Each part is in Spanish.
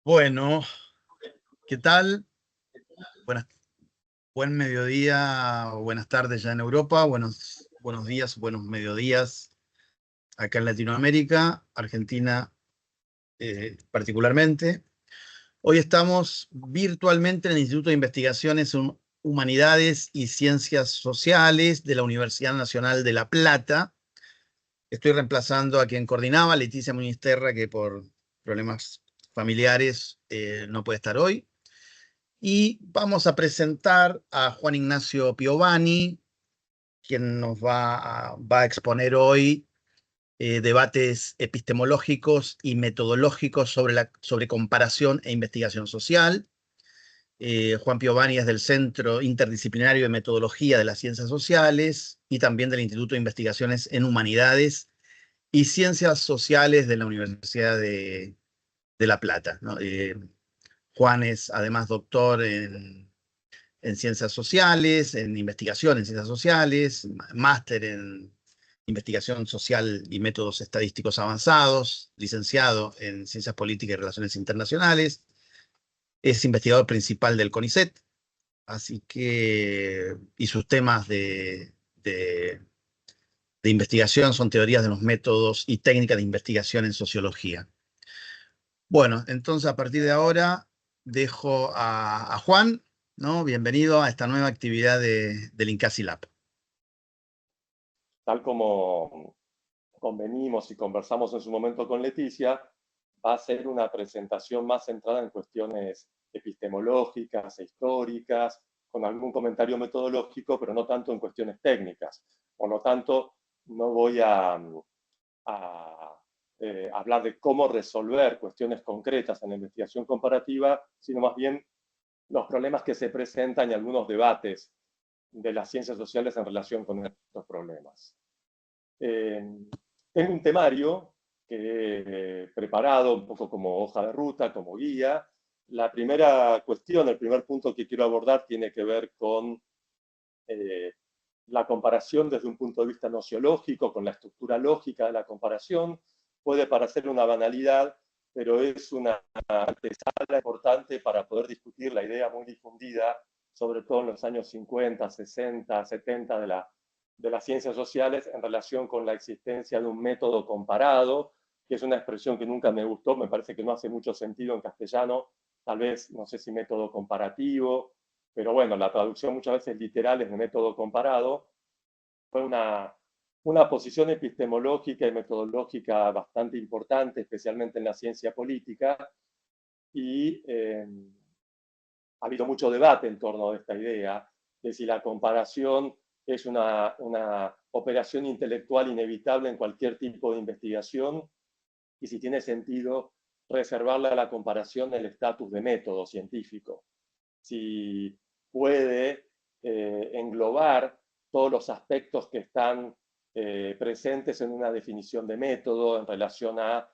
Bueno, ¿qué tal? Buenas, buen mediodía o buenas tardes ya en Europa, buenos días, buenos mediodías acá en Latinoamérica, Argentina particularmente. Hoy estamos virtualmente en el Instituto de Investigaciones en Humanidades y Ciencias Sociales de la Universidad Nacional de La Plata. Estoy reemplazando a quien coordinaba, Leticia Munisterra, que por problemas familiares no puede estar hoy. Y vamos a presentar a Juan Ignacio Piovani, quien nos va a exponer hoy debates epistemológicos y metodológicos sobre comparación e investigación social. Juan Piovani es del Centro Interdisciplinario de Metodología de las Ciencias Sociales y también del Instituto de Investigaciones en Humanidades y Ciencias Sociales de la Universidad de La Plata, ¿no? Juan es además doctor en ciencias sociales, en investigación en ciencias sociales, máster en investigación social y métodos estadísticos avanzados, licenciado en ciencias políticas y relaciones internacionales, es investigador principal del CONICET, así que, y sus temas de investigación son teorías de los métodos y técnicas de investigación en sociología. Bueno, entonces a partir de ahora dejo a Juan, ¿no? Bienvenido a esta nueva actividad del Incasi Lab. Tal como convenimos y conversamos en su momento con Leticia, va a ser una presentación más centrada en cuestiones epistemológicas e históricas, con algún comentario metodológico, pero no tanto en cuestiones técnicas. Por lo tanto, no voy a hablar de cómo resolver cuestiones concretas en la investigación comparativa, sino más bien los problemas que se presentan y algunos debates de las ciencias sociales en relación con estos problemas. Tengo un temario que he preparado un poco como hoja de ruta, como guía. La primera cuestión, el primer punto que quiero abordar tiene que ver con la comparación desde un punto de vista nociológico, con la estructura lógica de la comparación. Puede parecer una banalidad, pero es una antesala importante para poder discutir la idea muy difundida, sobre todo en los años 50, 60, 70 de las ciencias sociales en relación con la existencia de un método comparado, que es una expresión que nunca me gustó, me parece que no hace mucho sentido en castellano, tal vez, no sé si método comparativo, pero bueno, la traducción muchas veces literal es de método comparado. Fue una posición epistemológica y metodológica bastante importante, especialmente en la ciencia política, y ha habido mucho debate en torno a esta idea de si la comparación es una operación intelectual inevitable en cualquier tipo de investigación y si tiene sentido reservarle a la comparación el estatus de método científico. Si puede englobar todos los aspectos que están presentes en una definición de método en relación a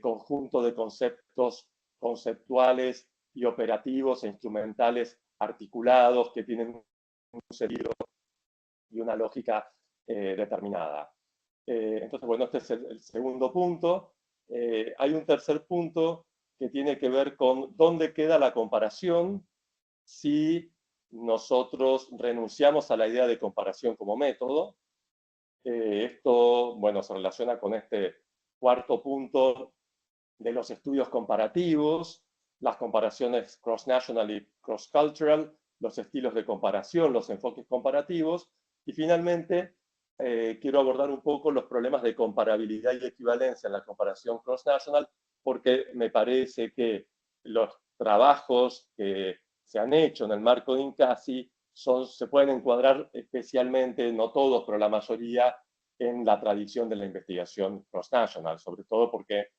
conjunto de conceptos conceptuales y operativos e instrumentales articulados que tienen un sentido y una lógica determinada. Entonces, bueno, este es el segundo punto. Hay un tercer punto que tiene que ver con dónde queda la comparación si nosotros renunciamos a la idea de comparación como método. Esto, bueno, se relaciona con este cuarto punto de los estudios comparativos, las comparaciones cross-national y cross-cultural, los estilos de comparación, los enfoques comparativos, y finalmente quiero abordar un poco los problemas de comparabilidad y equivalencia en la comparación cross-national, porque me parece que los trabajos que se han hecho en el marco de INCASI se pueden encuadrar especialmente, no todos, pero la mayoría, en la tradición de la investigación cross-national, sobre todo porque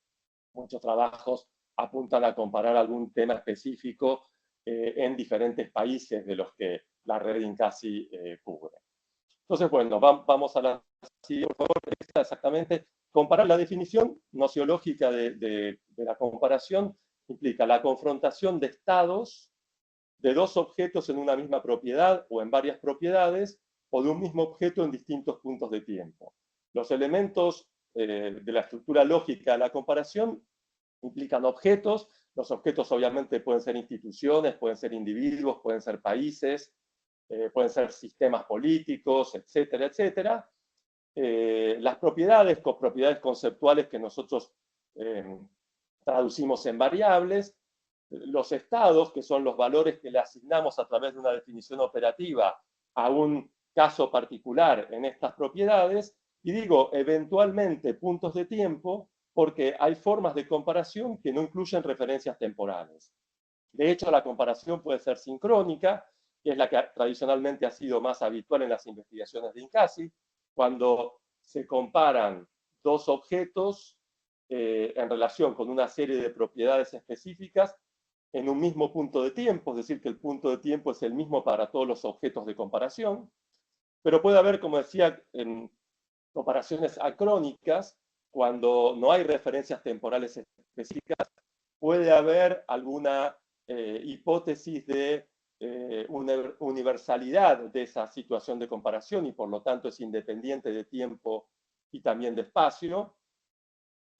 muchos trabajos apuntan a comparar algún tema específico en diferentes países de los que la red INCASI cubre. Entonces, bueno, vamos a la siguiente, por favor, exactamente. Comparar la definición nociológica de la comparación implica la confrontación de estados de dos objetos en una misma propiedad o en varias propiedades o de un mismo objeto en distintos puntos de tiempo. Los elementos de la estructura lógica de la comparación implican objetos. Los objetos obviamente pueden ser instituciones, pueden ser individuos, pueden ser países, pueden ser sistemas políticos, etcétera, etcétera. Las propiedades, copropiedades conceptuales que nosotros traducimos en variables, los estados, que son los valores que le asignamos a través de una definición operativa a un caso particular en estas propiedades, y digo eventualmente puntos de tiempo, porque hay formas de comparación que no incluyen referencias temporales. De hecho, la comparación puede ser sincrónica, que es la que tradicionalmente ha sido más habitual en las investigaciones de INCASI, cuando se comparan dos objetos en relación con una serie de propiedades específicas en un mismo punto de tiempo, es decir, que el punto de tiempo es el mismo para todos los objetos de comparación, pero puede haber, como decía, comparaciones acrónicas, cuando no hay referencias temporales específicas, puede haber alguna hipótesis de una universalidad de esa situación de comparación y por lo tanto es independiente de tiempo y también de espacio.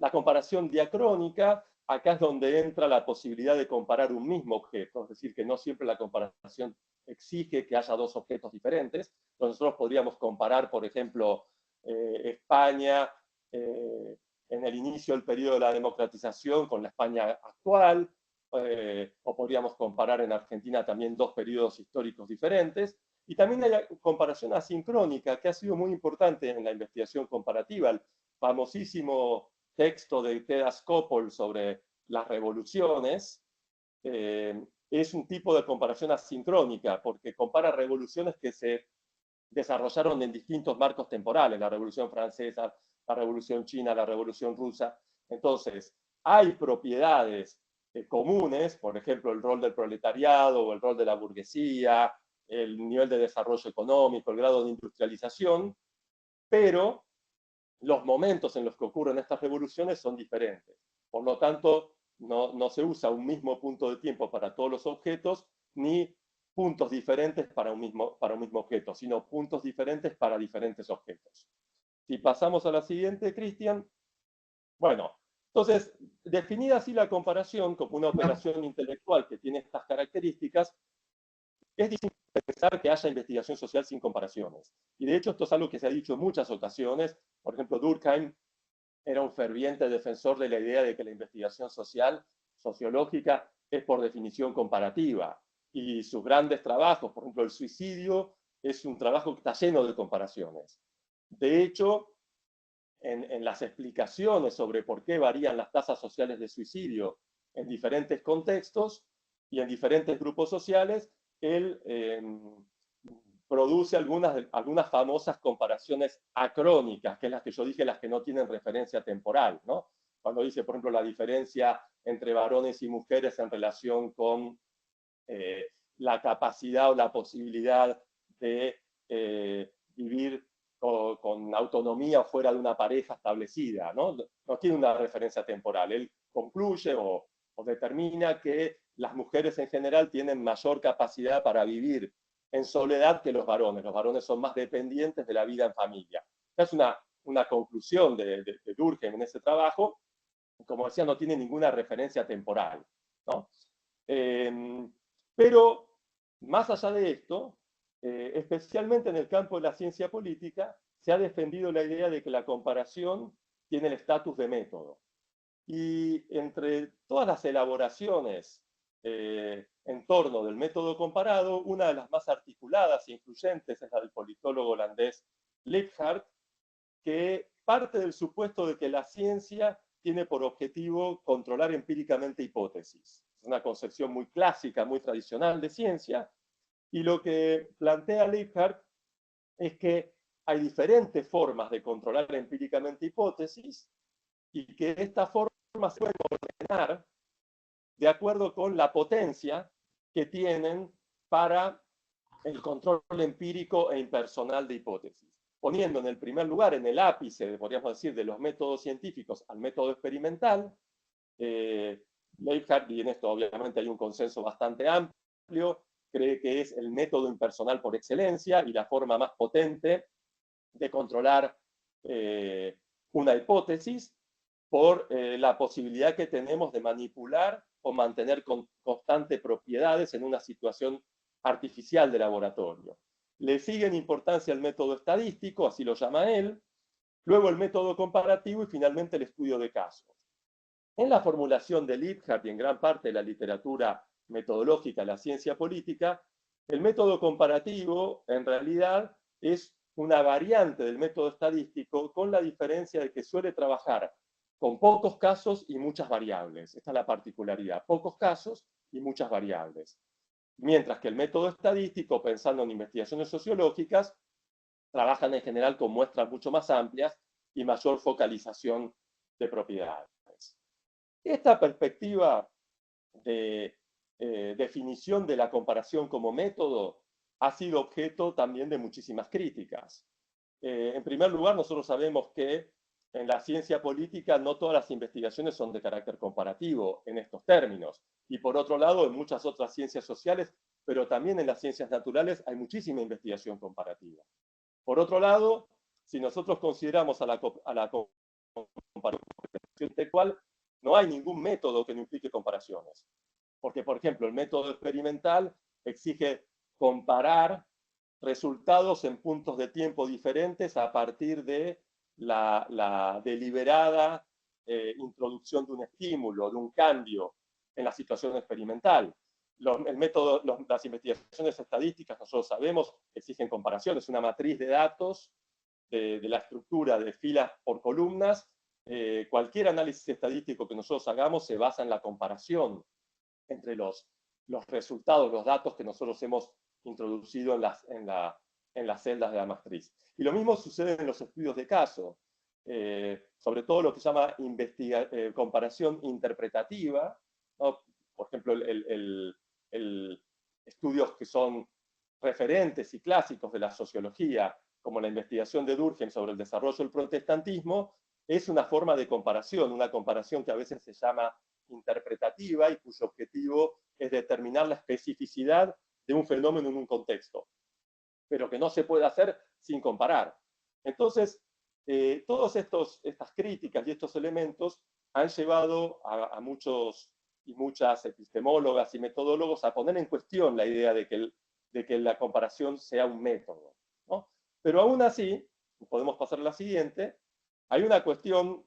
La comparación diacrónica, acá es donde entra la posibilidad de comparar un mismo objeto, es decir, que no siempre la comparación exige que haya dos objetos diferentes. Nosotros podríamos comparar, por ejemplo, España en el inicio del periodo de la democratización con la España actual, o podríamos comparar en Argentina también dos periodos históricos diferentes. Y también hay comparación asincrónica, que ha sido muy importante en la investigación comparativa. El famosísimo texto de Ted Skopol sobre las revoluciones es un tipo de comparación asincrónica, porque compara revoluciones que se desarrollaron en distintos marcos temporales, la Revolución Francesa, la Revolución China, la Revolución Rusa. Entonces, hay propiedades comunes, por ejemplo, el rol del proletariado o el rol de la burguesía, el nivel de desarrollo económico, el grado de industrialización, pero los momentos en los que ocurren estas revoluciones son diferentes. Por lo tanto, no se usa un mismo punto de tiempo para todos los objetos, ni puntos diferentes para un mismo objeto, sino puntos diferentes para diferentes objetos. Si pasamos a la siguiente, Cristian. Bueno, entonces, definida así la comparación como una operación intelectual que tiene estas características, es difícil pensar que haya investigación social sin comparaciones. Y de hecho, esto es algo que se ha dicho en muchas ocasiones. Por ejemplo, Durkheim era un ferviente defensor de la idea de que la investigación social, sociológica, es por definición comparativa. Y sus grandes trabajos, por ejemplo, el suicidio, es un trabajo que está lleno de comparaciones. De hecho, en las explicaciones sobre por qué varían las tasas sociales de suicidio en diferentes contextos y en diferentes grupos sociales, él produce algunas famosas comparaciones acrónicas, que es las que yo dije, las que no tienen referencia temporal, ¿no? Cuando dice, por ejemplo, la diferencia entre varones y mujeres en relación con la capacidad o la posibilidad de vivir con autonomía fuera de una pareja establecida, ¿no? No tiene una referencia temporal. Él concluye o determina que las mujeres en general tienen mayor capacidad para vivir en soledad que los varones. Los varones son más dependientes de la vida en familia. Esta es una conclusión de Durkheim en ese trabajo. Como decía, no tiene ninguna referencia temporal, ¿no? Pero más allá de esto, especialmente en el campo de la ciencia política, se ha defendido la idea de que la comparación tiene el estatus de método. Y entre todas las elaboraciones en torno del método comparado, una de las más articuladas e influyentes es la del politólogo holandés Leiphart, que parte del supuesto de que la ciencia tiene por objetivo controlar empíricamente hipótesis. Es una concepción muy clásica, muy tradicional de ciencia, y lo que plantea Leiphart es que hay diferentes formas de controlar empíricamente hipótesis y que estas formas se pueden ordenar de acuerdo con la potencia que tienen para el control empírico e impersonal de hipótesis, poniendo en el primer lugar, en el ápice, podríamos decir, de los métodos científicos al método experimental. Leiphart, y en esto obviamente hay un consenso bastante amplio, cree que es el método impersonal por excelencia y la forma más potente de controlar una hipótesis. por la posibilidad que tenemos de manipular o mantener constante propiedades en una situación artificial de laboratorio. Le sigue en importancia el método estadístico, así lo llama él, luego el método comparativo y finalmente el estudio de casos. En la formulación de Liebhardt y en gran parte de la literatura metodológica de la ciencia política, el método comparativo en realidad es una variante del método estadístico con la diferencia de que suele trabajar con pocos casos y muchas variables. Esta es la particularidad, pocos casos y muchas variables. Mientras que el método estadístico, pensando en investigaciones sociológicas, trabajan en general con muestras mucho más amplias y mayor focalización de propiedades. Esta perspectiva de definición de la comparación como método ha sido objeto también de muchísimas críticas. En primer lugar, nosotros sabemos que en la ciencia política no todas las investigaciones son de carácter comparativo en estos términos. Y por otro lado, en muchas otras ciencias sociales, pero también en las ciencias naturales, hay muchísima investigación comparativa. Por otro lado, si nosotros consideramos a la comparación textual, no hay ningún método que no implique comparaciones. Porque, por ejemplo, el método experimental exige comparar resultados en puntos de tiempo diferentes a partir de la deliberada introducción de un estímulo, de un cambio en la situación experimental. Las investigaciones estadísticas, nosotros sabemos, exigen comparaciones, una matriz de datos de la estructura de filas por columnas. Cualquier análisis estadístico que nosotros hagamos se basa en la comparación entre los resultados, los datos que nosotros hemos introducido en las celdas de la matriz. Y lo mismo sucede en los estudios de caso, sobre todo lo que se llama comparación interpretativa, ¿no? Por ejemplo, estudios que son referentes y clásicos de la sociología, como la investigación de Durkheim sobre el desarrollo del protestantismo, es una forma de comparación, una comparación que a veces se llama interpretativa y cuyo objetivo es determinar la especificidad de un fenómeno en un contexto, pero que no se puede hacer sin comparar. Entonces, todas estas críticas y estos elementos han llevado a muchos y muchas epistemólogas y metodólogos a poner en cuestión la idea de que la comparación sea un método, ¿no? Pero aún así, podemos pasar a la siguiente, hay una cuestión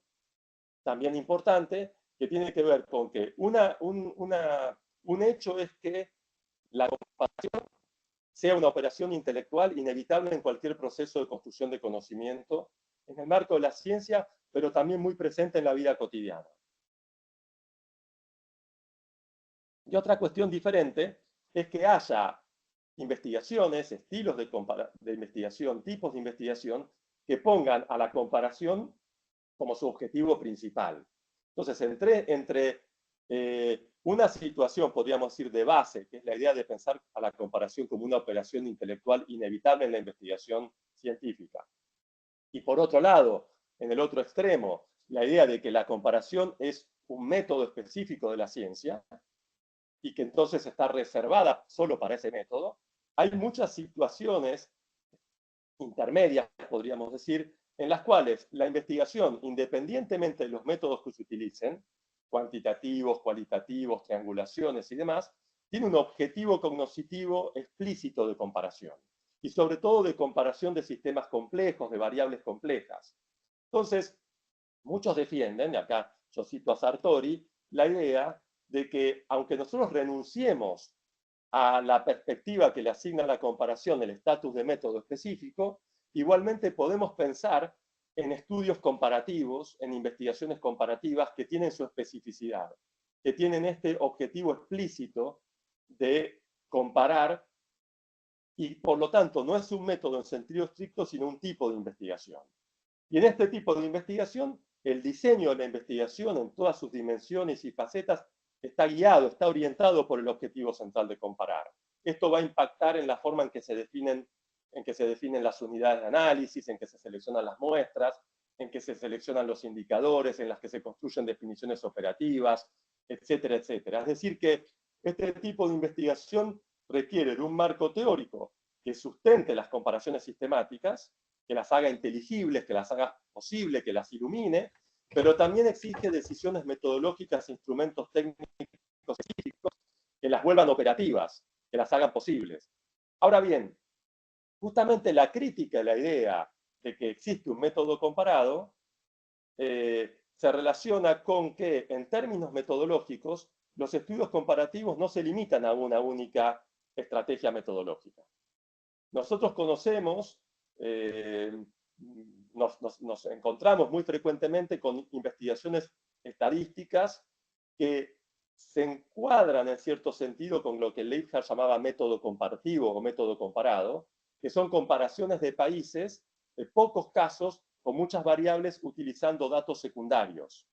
también importante que tiene que ver con que un hecho es que la comparación sea una operación intelectual inevitable en cualquier proceso de construcción de conocimiento en el marco de la ciencia, pero también muy presente en la vida cotidiana. Y otra cuestión diferente es que haya investigaciones, estilos de investigación, tipos de investigación, que pongan a la comparación como su objetivo principal. Entonces, entre una situación, podríamos decir, de base, que es la idea de pensar a la comparación como una operación intelectual inevitable en la investigación científica. Y por otro lado, en el otro extremo, la idea de que la comparación es un método específico de la ciencia y que entonces está reservada solo para ese método, hay muchas situaciones intermedias, podríamos decir, en las cuales la investigación, independientemente de los métodos que se utilicen, cuantitativos, cualitativos, triangulaciones y demás, tiene un objetivo cognoscitivo explícito de comparación. Y sobre todo de comparación de sistemas complejos, de variables complejas. Entonces, muchos defienden, y acá yo cito a Sartori, la idea de que aunque nosotros renunciemos a la perspectiva que le asigna la comparación el estatus de método específico, igualmente podemos pensar en estudios comparativos, en investigaciones comparativas que tienen su especificidad, que tienen este objetivo explícito de comparar y por lo tanto no es un método en sentido estricto, sino un tipo de investigación. Y en este tipo de investigación, el diseño de la investigación en todas sus dimensiones y facetas está guiado, está orientado por el objetivo central de comparar. Esto va a impactar en la forma en que se definen las unidades de análisis, en que se seleccionan las muestras, en que se seleccionan los indicadores, en las que se construyen definiciones operativas, etcétera, etcétera. Es decir, que este tipo de investigación requiere de un marco teórico que sustente las comparaciones sistemáticas, que las haga inteligibles, que las haga posible, que las ilumine, pero también exige decisiones metodológicas e instrumentos técnicos específicos que las vuelvan operativas, que las hagan posibles. Ahora bien, justamente la crítica a la idea de que existe un método comparado se relaciona con que, en términos metodológicos, los estudios comparativos no se limitan a una única estrategia metodológica. Nosotros conocemos, nos encontramos muy frecuentemente con investigaciones estadísticas que se encuadran en cierto sentido con lo que Leiphart llamaba método comparativo o método comparado, que son comparaciones de países, de pocos casos, con muchas variables utilizando datos secundarios.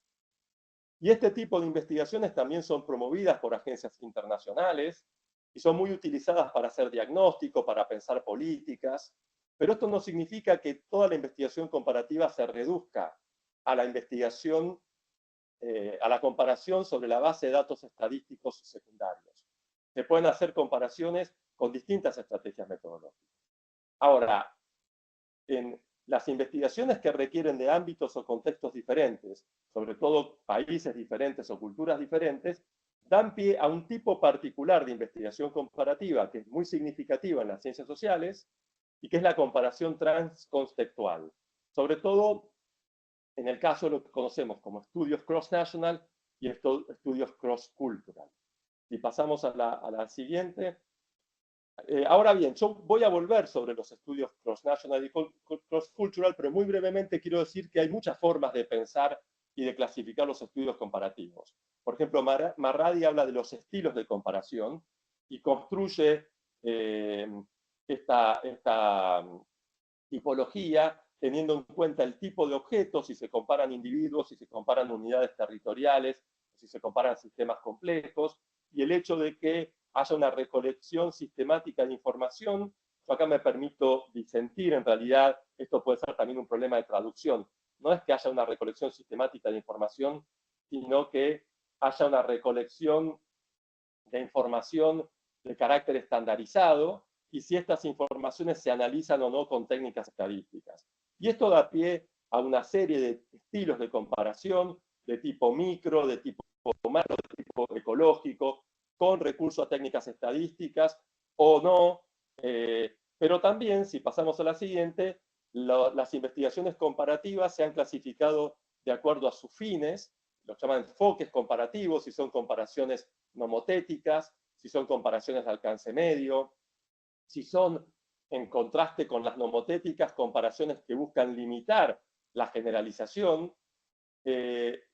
Y este tipo de investigaciones también son promovidas por agencias internacionales y son muy utilizadas para hacer diagnóstico, para pensar políticas, pero esto no significa que toda la investigación comparativa se reduzca a la investigación, a la comparación sobre la base de datos estadísticos secundarios. Se pueden hacer comparaciones con distintas estrategias metodológicas. Ahora, en las investigaciones que requieren de ámbitos o contextos diferentes, sobre todo países diferentes o culturas diferentes, dan pie a un tipo particular de investigación comparativa que es muy significativa en las ciencias sociales y que es la comparación transcontextual. Sobre todo en el caso de lo que conocemos como estudios cross-national y estudios cross-cultural. Si pasamos a la siguiente. Ahora bien, yo voy a volver sobre los estudios cross-national y cross-cultural, pero muy brevemente quiero decir que hay muchas formas de pensar y de clasificar los estudios comparativos. Por ejemplo, Marradi habla de los estilos de comparación y construye esta tipología teniendo en cuenta el tipo de objetos, si se comparan individuos, si se comparan unidades territoriales, si se comparan sistemas complejos, y el hecho de que haya una recolección sistemática de información. Yo acá me permito disentir, en realidad esto puede ser también un problema de traducción. No es que haya una recolección sistemática de información, sino que haya una recolección de información de carácter estandarizado y si estas informaciones se analizan o no con técnicas estadísticas. Y esto da pie a una serie de estilos de comparación de tipo micro, de tipo macro, de tipo ecológico, con recurso a técnicas estadísticas o no, pero también, si pasamos a la siguiente, las investigaciones comparativas se han clasificado de acuerdo a sus fines, los llaman enfoques comparativos, si son comparaciones nomotéticas, si son comparaciones de alcance medio, si son, en contraste con las nomotéticas, comparaciones que buscan limitar la generalización,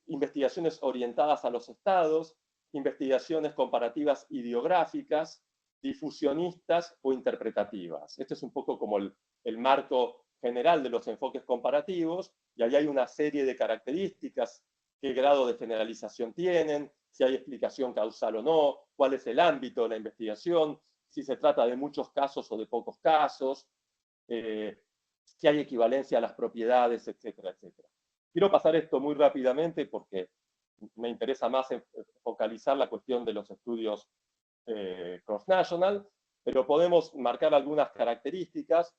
investigaciones orientadas a los estados, investigaciones comparativas ideográficas, difusionistas o interpretativas. Este es un poco como el marco general de los enfoques comparativos, y ahí hay una serie de características, qué grado de generalización tienen, si hay explicación causal o no, cuál es el ámbito de la investigación, si se trata de muchos casos o de pocos casos, si hay equivalencia a las propiedades, etcétera, etcétera. Quiero pasar esto muy rápidamente porque me interesa más focalizar la cuestión de los estudios cross-national, pero podemos marcar algunas características.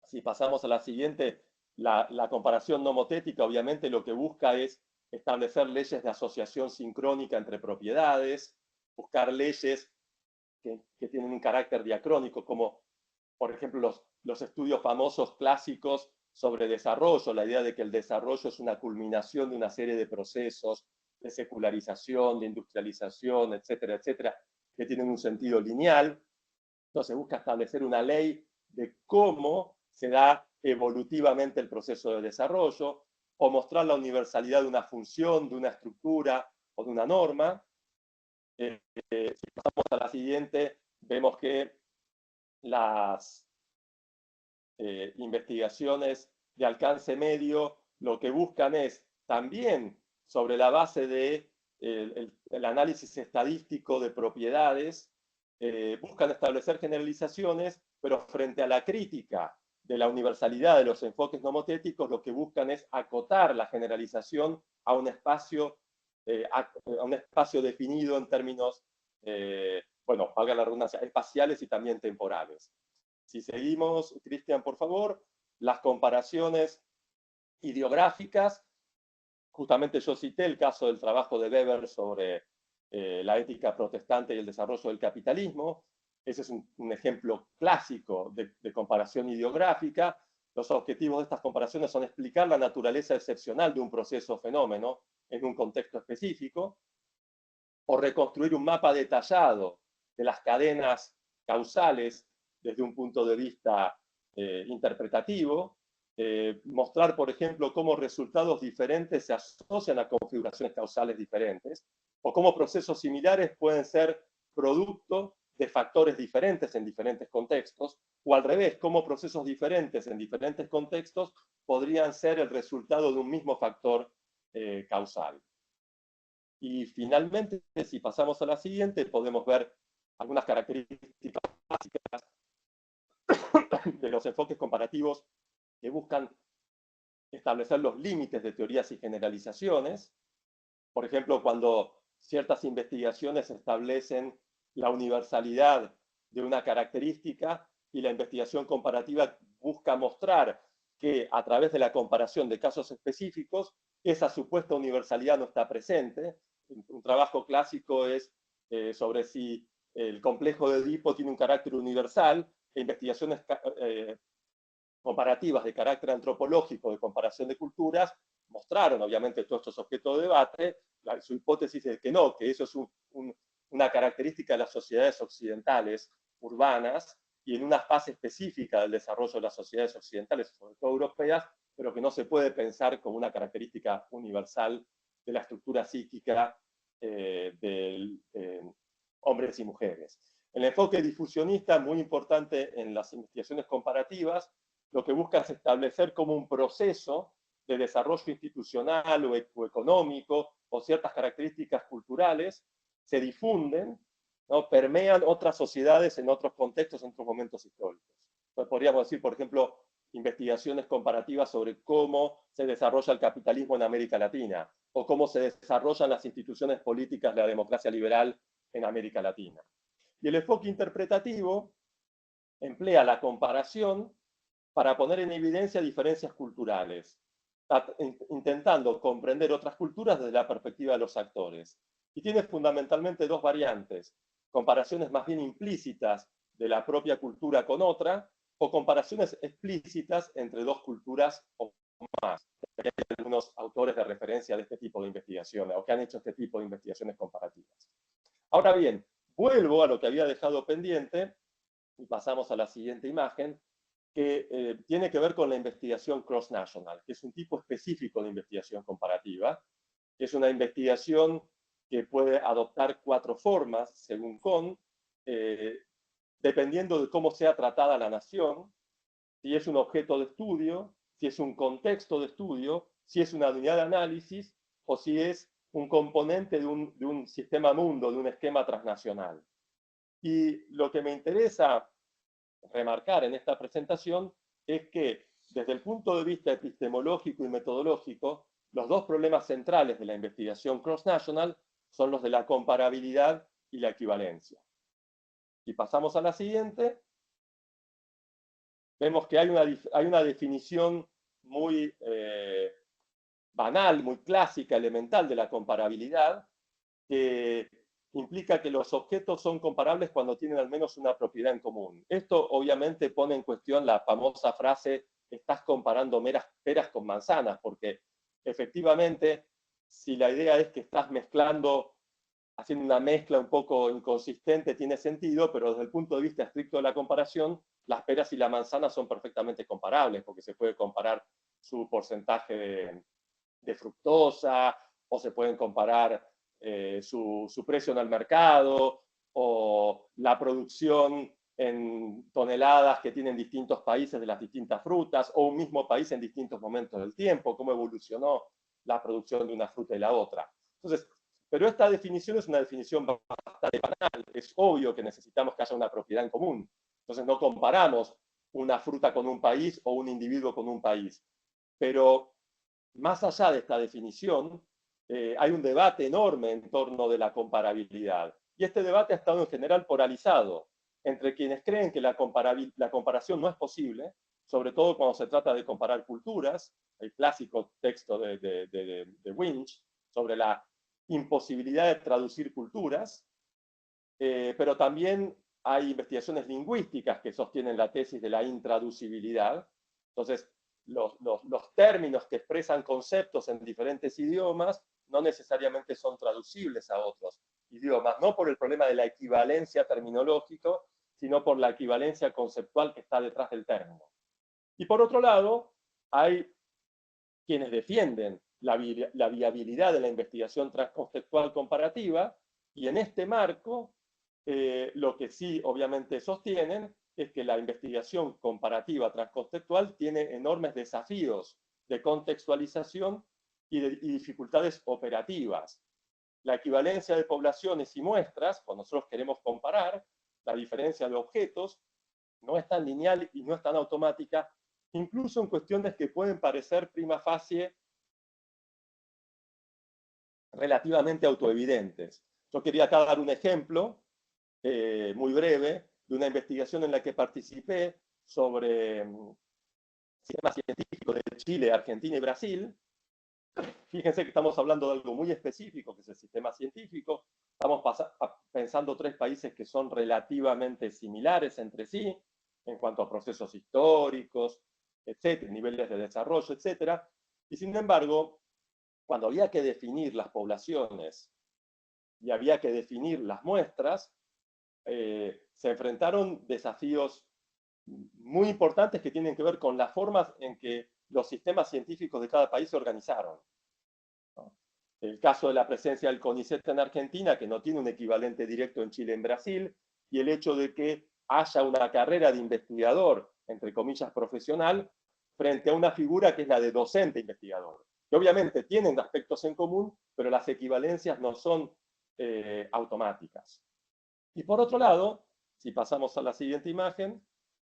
Si pasamos a la siguiente, la comparación nomotética obviamente lo que busca es establecer leyes de asociación sincrónica entre propiedades, buscar leyes que tienen un carácter diacrónico, como por ejemplo los estudios famosos clásicos sobre desarrollo, la idea de que el desarrollo es una culminación de una serie de procesos de secularización, de industrialización, etcétera, etcétera, que tienen un sentido lineal. Entonces busca establecer una ley de cómo se da evolutivamente el proceso de desarrollo, o mostrar la universalidad de una función, de una estructura o de una norma. Si pasamos a la siguiente, vemos que las investigaciones de alcance medio lo que buscan es también sobre la base de el análisis estadístico de propiedades, buscan establecer generalizaciones, pero frente a la crítica de la universalidad de los enfoques nomotéticos, lo que buscan es acotar la generalización a un espacio definido en términos, bueno, valga la redundancia, espaciales y también temporales. Si seguimos, Cristian, por favor, las comparaciones ideográficas. Justamente yo cité el caso del trabajo de Weber sobre la ética protestante y el desarrollo del capitalismo. Ese es un ejemplo clásico de comparación ideográfica. Los objetivos de estas comparaciones son explicar la naturaleza excepcional de un proceso o fenómeno en un contexto específico, o reconstruir un mapa detallado de las cadenas causales desde un punto de vista interpretativo, mostrar, por ejemplo, cómo resultados diferentes se asocian a configuraciones causales diferentes, o cómo procesos similares pueden ser producto de factores diferentes en diferentes contextos, o al revés, cómo procesos diferentes en diferentes contextos podrían ser el resultado de un mismo factor causal. Y finalmente, si pasamos a la siguiente, podemos ver algunas características básicas de los enfoques comparativos que buscan establecer los límites de teorías y generalizaciones. Por ejemplo, cuando ciertas investigaciones establecen la universalidad de una característica y la investigación comparativa busca mostrar que a través de la comparación de casos específicos, esa supuesta universalidad no está presente. Un trabajo clásico es sobre si el complejo de Edipo tiene un carácter universal. Investigaciones comparativas de carácter antropológico, de comparación de culturas, mostraron, obviamente, todos estos objetos de debate. Su hipótesis es que no, que eso es una característica de las sociedades occidentales urbanas y en una fase específica del desarrollo de las sociedades occidentales, sobre todo europeas, pero que no se puede pensar como una característica universal de la estructura psíquica de hombres y mujeres. El enfoque difusionista, muy importante en las investigaciones comparativas, lo que busca es establecer como un proceso de desarrollo institucional o económico o ciertas características culturales se difunden, ¿no? Permean otras sociedades en otros contextos, en otros momentos históricos. Entonces, podríamos decir, por ejemplo, investigaciones comparativas sobre cómo se desarrolla el capitalismo en América Latina o cómo se desarrollan las instituciones políticas de la democracia liberal en América Latina. Y el enfoque interpretativo emplea la comparación para poner en evidencia diferencias culturales, intentando comprender otras culturas desde la perspectiva de los actores. Y tiene fundamentalmente dos variantes: comparaciones más bien implícitas de la propia cultura con otra, o comparaciones explícitas entre dos culturas o más. Hay algunos autores de referencia de este tipo de investigaciones, o que han hecho este tipo de investigaciones comparativas. Ahora bien, vuelvo a lo que había dejado pendiente, y pasamos a la siguiente imagen, que tiene que ver con la investigación cross-national, que es un tipo específico de investigación comparativa. Es una investigación que puede adoptar 4 formas, según Kohn, dependiendo de cómo sea tratada la nación, si es un objeto de estudio, si es un contexto de estudio, si es una unidad de análisis o si es un componente de un sistema mundo, de un esquema transnacional. Y lo que me interesa remarcar en esta presentación es que desde el punto de vista epistemológico y metodológico, los dos problemas centrales de la investigación cross-national son los de la comparabilidad y la equivalencia. Si pasamos a la siguiente, vemos que hay una definición muy banal, muy clásica, elemental de la comparabilidad, que implica que los objetos son comparables cuando tienen al menos una propiedad en común. Esto obviamente pone en cuestión la famosa frase: estás comparando peras con manzanas, porque efectivamente, si la idea es que estás mezclando, haciendo una mezcla un poco inconsistente, tiene sentido, pero desde el punto de vista estricto de la comparación, las peras y la manzana son perfectamente comparables, porque se puede comparar su porcentaje de fructosa, o se pueden comparar su precio en el mercado, o la producción en toneladas que tienen distintos países de las distintas frutas, o un mismo país en distintos momentos del tiempo, cómo evolucionó la producción de una fruta y la otra. Entonces, pero esta definición es una definición bastante banal. Es obvio que necesitamos que haya una propiedad en común. Entonces no comparamos una fruta con un país o un individuo con un país. Pero más allá de esta definición, hay un debate enorme en torno de la comparabilidad. Y este debate ha estado en general polarizado entre quienes creen que la comparación no es posible sobre todo cuando se trata de comparar culturas, el clásico texto de Winch sobre la imposibilidad de traducir culturas, pero también hay investigaciones lingüísticas que sostienen la tesis de la intraducibilidad. Entonces, los términos que expresan conceptos en diferentes idiomas no necesariamente son traducibles a otros idiomas, no por el problema de la equivalencia terminológica, sino por la equivalencia conceptual que está detrás del término. Y por otro lado, hay quienes defienden la viabilidad de la investigación transconceptual comparativa, y en este marco, lo que sí obviamente sostienen es que la investigación comparativa transconceptual tiene enormes desafíos de contextualización y dificultades operativas. La equivalencia de poblaciones y muestras, cuando nosotros queremos comparar la diferencia de objetos, no es tan lineal y no es tan automática, incluso en cuestiones que pueden parecer prima facie relativamente autoevidentes. Yo quería acá dar un ejemplo muy breve de una investigación en la que participé sobre sistemas científicos de Chile, Argentina y Brasil. Fíjense que estamos hablando de algo muy específico, que es el sistema científico. Estamos pensando tres países que son relativamente similares entre sí, en cuanto a procesos históricos, etcétera, niveles de desarrollo, etcétera. Y sin embargo, cuando había que definir las poblaciones y había que definir las muestras, se enfrentaron desafíos muy importantes que tienen que ver con las formas en que los sistemas científicos de cada país se organizaron. El caso de la presencia del CONICET en Argentina, que no tiene un equivalente directo en Chile y en Brasil, y el hecho de que haya una carrera de investigador, entre comillas, profesional, frente a una figura que es la de docente investigador, que obviamente tienen aspectos en común, pero las equivalencias no son automáticas. Y por otro lado, si pasamos a la siguiente imagen,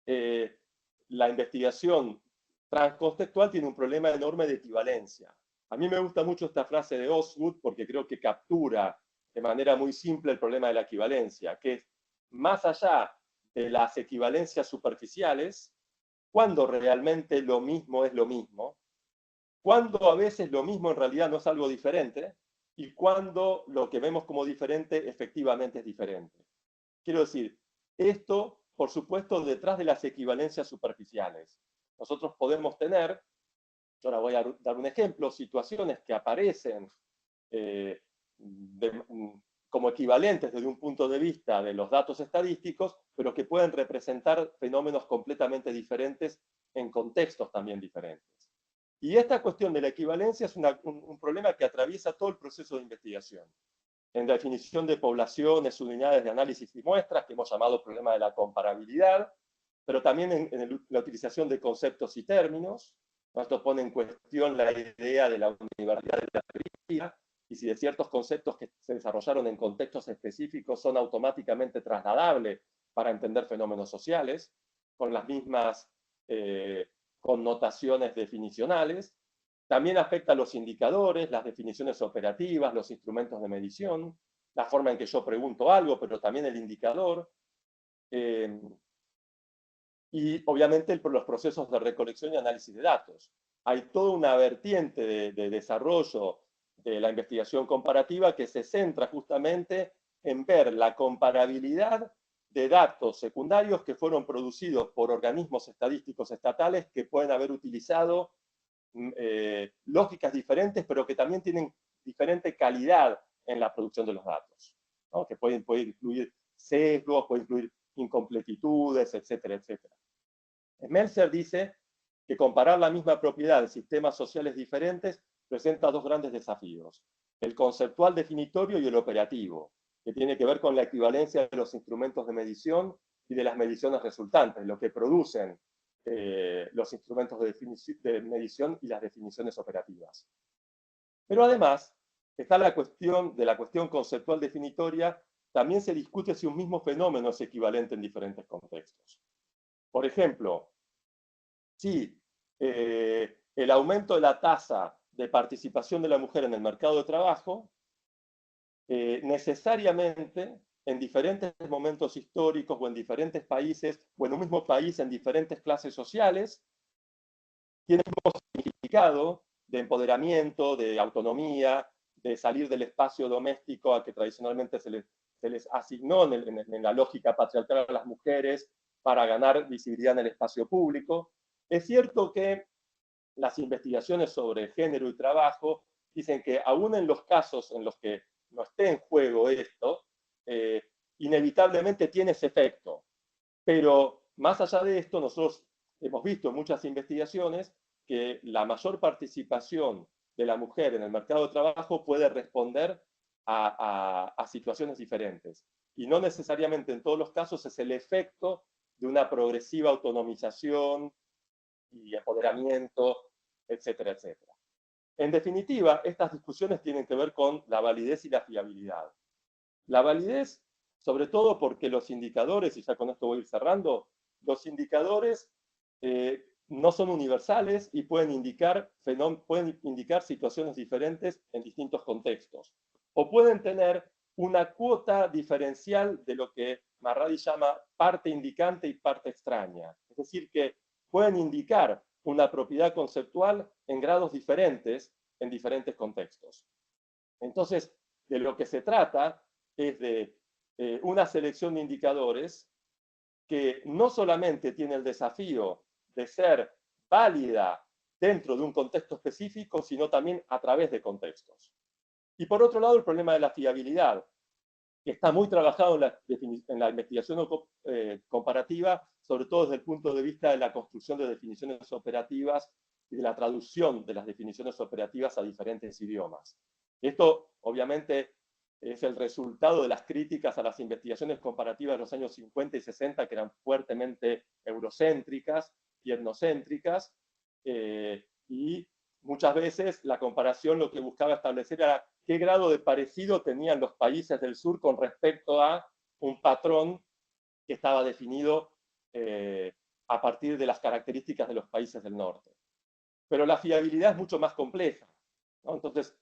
la investigación transconceptual tiene un problema enorme de equivalencia. A mí me gusta mucho esta frase de Osgood porque creo que captura de manera muy simple el problema de la equivalencia, que es más allá de las equivalencias superficiales, cuando realmente lo mismo es lo mismo, cuando a veces lo mismo en realidad no es algo diferente, y cuando lo que vemos como diferente efectivamente es diferente. Quiero decir, esto, por supuesto, detrás de las equivalencias superficiales. Nosotros podemos tener, yo ahora voy a dar un ejemplo, situaciones que aparecen como equivalentes desde un punto de vista de los datos estadísticos, pero que pueden representar fenómenos completamente diferentes en contextos también diferentes. Y esta cuestión de la equivalencia es un problema que atraviesa todo el proceso de investigación. En la definición de poblaciones, unidades de análisis y muestras, que hemos llamado problema de la comparabilidad, pero también en la utilización de conceptos y términos. Esto pone en cuestión la idea de la universalidad de la teoría, y si de ciertos conceptos que se desarrollaron en contextos específicos son automáticamente trasladables para entender fenómenos sociales, con las mismas connotaciones definicionales. También afecta a los indicadores, las definiciones operativas, los instrumentos de medición, la forma en que yo pregunto algo, pero también el indicador. Y obviamente los procesos de recolección y análisis de datos. Hay toda una vertiente de desarrollo de la investigación comparativa que se centra justamente en ver la comparabilidad de datos secundarios que fueron producidos por organismos estadísticos estatales que pueden haber utilizado lógicas diferentes, pero que también tienen diferente calidad en la producción de los datos, ¿no? Que puede incluir sesgos, puede incluir incompletitudes, etcétera, etcétera. Meltzer dice que comparar la misma propiedad de sistemas sociales diferentes presenta dos grandes desafíos: el conceptual definitorio y el operativo, que tiene que ver con la equivalencia de los instrumentos de medición y de las mediciones resultantes, lo que producen los instrumentos de medición y las definiciones operativas. Pero además, está la cuestión de la cuestión conceptual definitoria. También se discute si un mismo fenómeno es equivalente en diferentes contextos. Por ejemplo, si el aumento de la tasa de participación de la mujer en el mercado de trabajo necesariamente en diferentes momentos históricos o en diferentes países, o en un mismo país en diferentes clases sociales, tiene un significado de empoderamiento, de autonomía, de salir del espacio doméstico a que tradicionalmente se les asignó en la lógica patriarcal a las mujeres para ganar visibilidad en el espacio público. Es cierto que las investigaciones sobre género y trabajo dicen que aún en los casos en los que no esté en juego esto, inevitablemente tiene ese efecto. Pero más allá de esto, nosotros hemos visto en muchas investigaciones que la mayor participación de la mujer en el mercado de trabajo puede responder a situaciones diferentes. Y no necesariamente en todos los casos es el efecto de una progresiva autonomización y empoderamiento, etcétera, etcétera. En definitiva, estas discusiones tienen que ver con la validez y la fiabilidad. La validez, sobre todo porque los indicadores, y ya con esto voy a ir cerrando, los indicadores no son universales y pueden indicar situaciones diferentes en distintos contextos. O pueden tener una cuota diferencial de lo que Marradi llama parte indicante y parte extraña. Es decir, que pueden indicar una propiedad conceptual en grados diferentes en diferentes contextos. Entonces, de lo que se trata es de una selección de indicadores que no solamente tiene el desafío de ser válida dentro de un contexto específico, sino también a través de contextos. Y por otro lado, el problema de la fiabilidad, que está muy trabajado en la investigación comparativa, sobre todo desde el punto de vista de la construcción de definiciones operativas y de la traducción de las definiciones operativas a diferentes idiomas. Esto, obviamente, es el resultado de las críticas a las investigaciones comparativas de los años 50 y 60, que eran fuertemente eurocéntricas y etnocéntricas, y muchas veces la comparación lo que buscaba establecer era qué grado de parecido tenían los países del sur con respecto a un patrón que estaba definido a partir de las características de los países del norte. Pero la fiabilidad es mucho más compleja, ¿no? Entonces,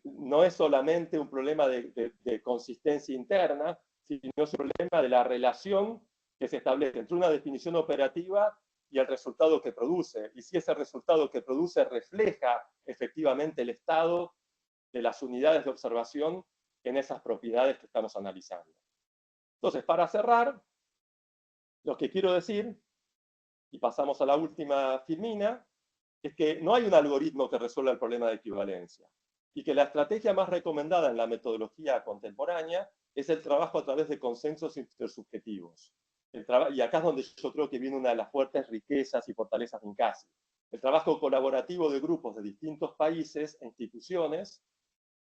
no es solamente un problema de consistencia interna, sino es un problema de la relación que se establece entre una definición operativa y el resultado que produce. Y si ese resultado que produce refleja efectivamente el estado de las unidades de observación en esas propiedades que estamos analizando. Entonces, para cerrar, lo que quiero decir, y pasamos a la última filmina, es que no hay un algoritmo que resuelva el problema de equivalencia y que la estrategia más recomendada en la metodología contemporánea es el trabajo a través de consensos intersubjetivos. Y acá es donde yo creo que viene una de las fuertes riquezas y fortalezas de INCASI. El trabajo colaborativo de grupos de distintos países e instituciones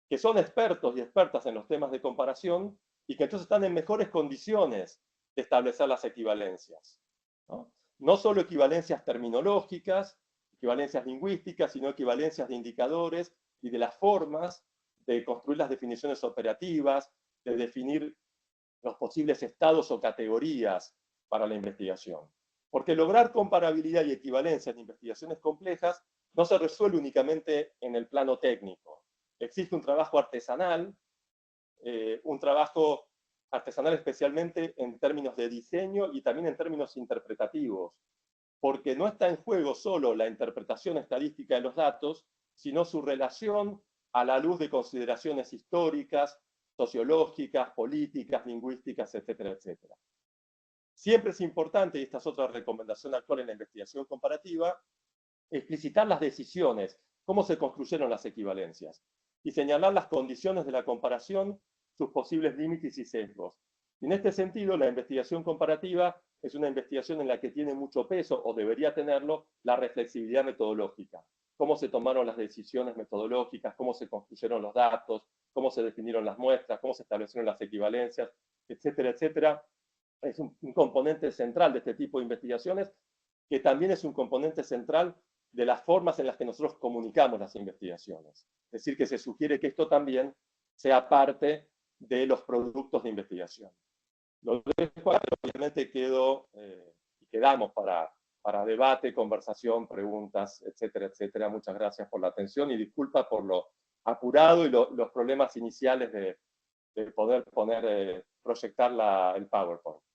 que son expertos y expertas en los temas de comparación y que entonces están en mejores condiciones de establecer las equivalencias. No solo equivalencias terminológicas, equivalencias lingüísticas, sino equivalencias de indicadores y de las formas de construir las definiciones operativas, de definir los posibles estados o categorías para la investigación. Porque lograr comparabilidad y equivalencia en investigaciones complejas no se resuelve únicamente en el plano técnico. Existe un trabajo artesanal especialmente en términos de diseño y también en términos interpretativos, porque no está en juego solo la interpretación estadística de los datos, sino su relación a la luz de consideraciones históricas, sociológicas, políticas, lingüísticas, etcétera, etcétera. Siempre es importante, y esta es otra recomendación actual en la investigación comparativa, explicitar las decisiones, cómo se construyeron las equivalencias, y señalar las condiciones de la comparación, sus posibles límites y sesgos. Y en este sentido, la investigación comparativa es una investigación en la que tiene mucho peso, o debería tenerlo, la reflexibilidad metodológica. Cómo se tomaron las decisiones metodológicas, cómo se construyeron los datos, cómo se definieron las muestras, cómo se establecieron las equivalencias, etcétera, etcétera. Es un componente central de este tipo de investigaciones, que también es un componente central de las formas en las que nosotros comunicamos las investigaciones. Es decir, que se sugiere que esto también sea parte de los productos de investigación. Lo dejo acá, pero obviamente quedamos para debate, conversación, preguntas, etcétera, etcétera. Muchas gracias por la atención y disculpa por lo apurado y los problemas iniciales de poder poner proyectar el PowerPoint.